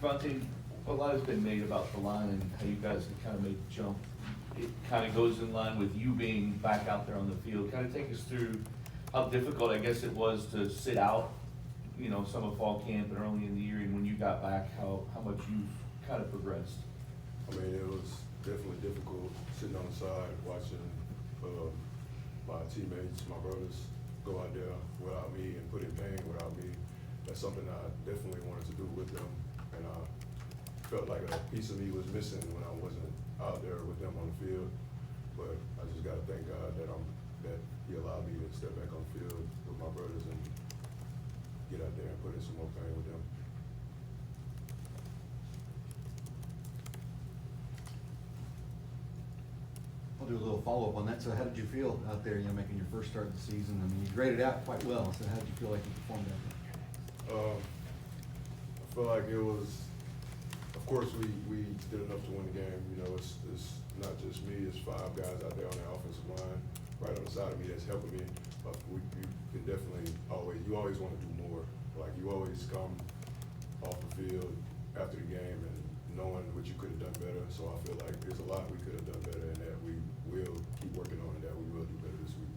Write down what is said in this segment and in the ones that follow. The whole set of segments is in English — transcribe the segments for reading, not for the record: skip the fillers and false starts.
Trevonte, a lot has been made about the line and how you guys have kind of made the jump. It kind of goes in line with you being back out there on the field. Kind of take us through how difficult, I guess, it was to sit out, some of fall camp and early in the year, and when you got back, how much you've kind of progressed. I mean, it was definitely difficult sitting on the side watching my teammates, my brothers, go out there without me and put in pain without me. That's something I definitely wanted to do with them, and I felt like a piece of me was missing when I wasn't out there with them on the field. But I just got to thank God that He allowed me to step back on the field with my brothers and get out there and put in some more pain with them. I'll do a little follow-up on that. So how did you feel out there, making your first start of the season? I mean, you graded out quite well, so how did you feel like you performed out there? I feel like it was, of course, we did enough to win the game. It's not just me, it's 5 guys out there on the offensive line, right on the side of me that's helping me. But you can definitely you always want to do more. Like, you always come off the field after the game and knowing what you could have done better. So I feel like there's a lot we could have done better and that we will keep working on and that we will do better this week.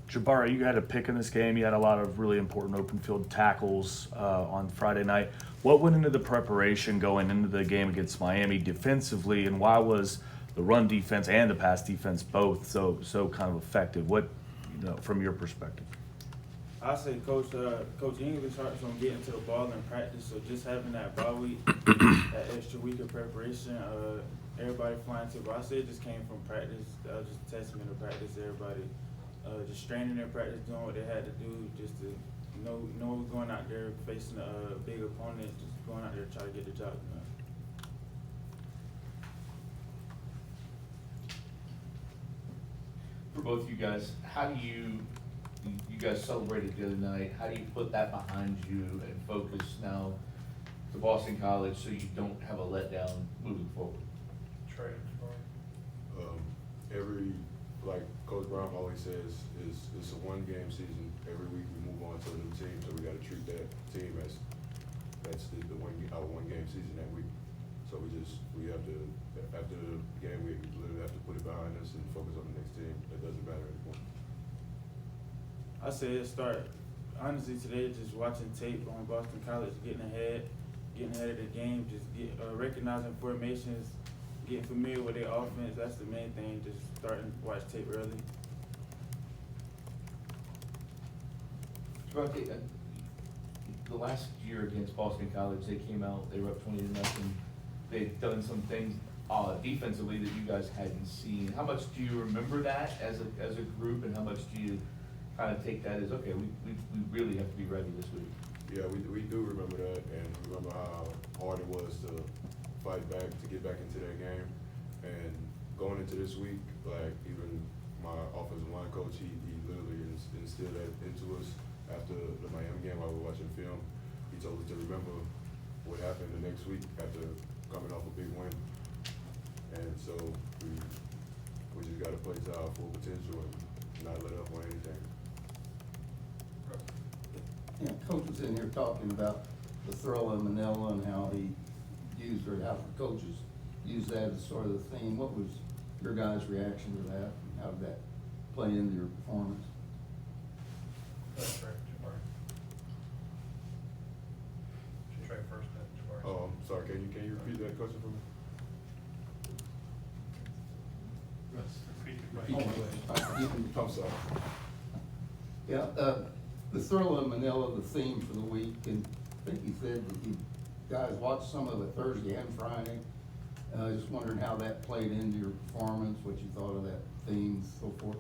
Jabari, you had a pick in this game. You had a lot of really important open field tackles on Friday night. What went into the preparation going into the game against Miami defensively, and why was the run defense and the pass defense both so kind of effective? What, from your perspective? I say Coach English harps on getting to the ball in practice. So just having that bye week, that extra week of preparation, everybody flying to. But I say it just came from practice. That was just a testament of practice. Everybody just straining their practice, doing what they had to do, just to know going out there facing a big opponent, just going out there to try to get the job done. For both you guys, how do you guys celebrated the other night, how do you put that behind you and focus now to Boston College so you don't have a letdown moving forward? Like Coach Brown always says, it's a 1-game season. Every week we move on to a new team, so we got to treat that team as our 1-game season that week. So we have to, after the game, we literally have to put it behind us and focus on the next team. It doesn't matter anymore. I say it start honestly today just watching tape on Boston College, getting ahead of the game, just recognizing formations, getting familiar with their offense. That's the main thing. Just starting to watch tape early. Trevonte, the last year against Boston College, they came out, they were up 20-0. They've done some things defensively that you guys hadn't seen. How much do you remember that as a group, and how much do you kind of take that as, okay, we really have to be ready this week? Yeah, we do remember that, and remember how hard it was to fight back, to get back into that game. And going into this week, like, even my offensive line coach, he literally instilled that into us after the Miami game while we were watching film. He told us to remember what happened the next week after coming off a big win. And so we just got to play to our full potential and not let up on anything. Yeah, Coach was in here talking about the throw of Manila and how he used, or how the coaches used that as sort of the theme. What was your guys' reaction to that? And how did that play into your performance? That's right, Jabari. Should try first, then Jabari. Oh, I'm sorry. Can you repeat that question for me? I'm sorry. Yeah, the throw of Manila, the theme for the week, and I think he said that you guys watched some of it Thursday and Friday. Just wondering how that played into your performance, what you thought of that theme, so forth.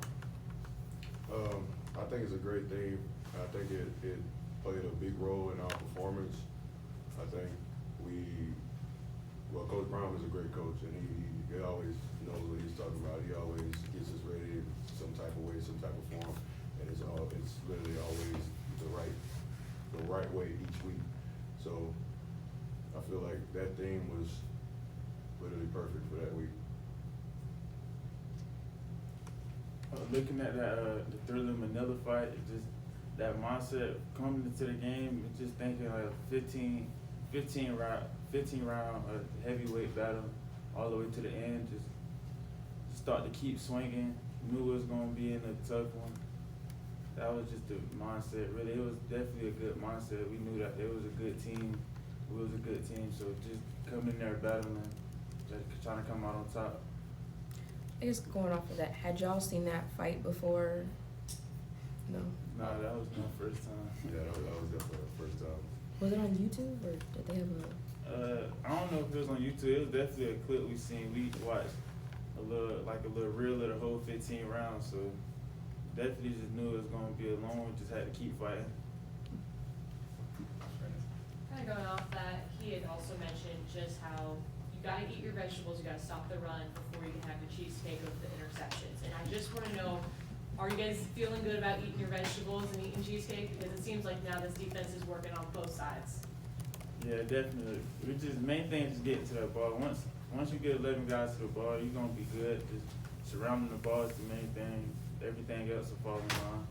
I think it's a great theme. I think it played a big role in our performance. I think Coach Brown is a great coach, and he always knows what he's talking about. He always gets us ready in some type of way, some type of form, and it's literally always the right way each week. So I feel like that theme was literally perfect for that week. Looking at that, the Thriller Manila fight, just that mindset coming into the game, just thinking like 15 15 round heavyweight battle all the way to the end. Just start to keep swinging. Knew it was gonna be in a tough one. That was just the mindset. Really, it was definitely a good mindset. We knew that it was a good team. We was a good team. So just coming in there battling, just trying to come out on top. I guess going off of that, had y'all seen that fight before? No. No, that was my first time. Yeah, that was definitely the first time. Was it on YouTube or did they have a? I don't know if it was on YouTube. It was definitely a clip we seen. We watched a little reel of the whole 15 rounds. So definitely just knew it was gonna be a long one. Just had to keep fighting. Kind of going off that, he had also mentioned just how you gotta eat your vegetables, you gotta stop the run before you can have the cheesecake of the interceptions. And I just wanna know, are you guys feeling good about eating your vegetables and eating cheesecake? Because it seems like now this defense is working on both sides. Yeah, definitely. Main thing is just getting to that ball. Once you get 11 guys to the ball, you're gonna be good. Just surrounding the ball is the main thing. Everything else will fall in line.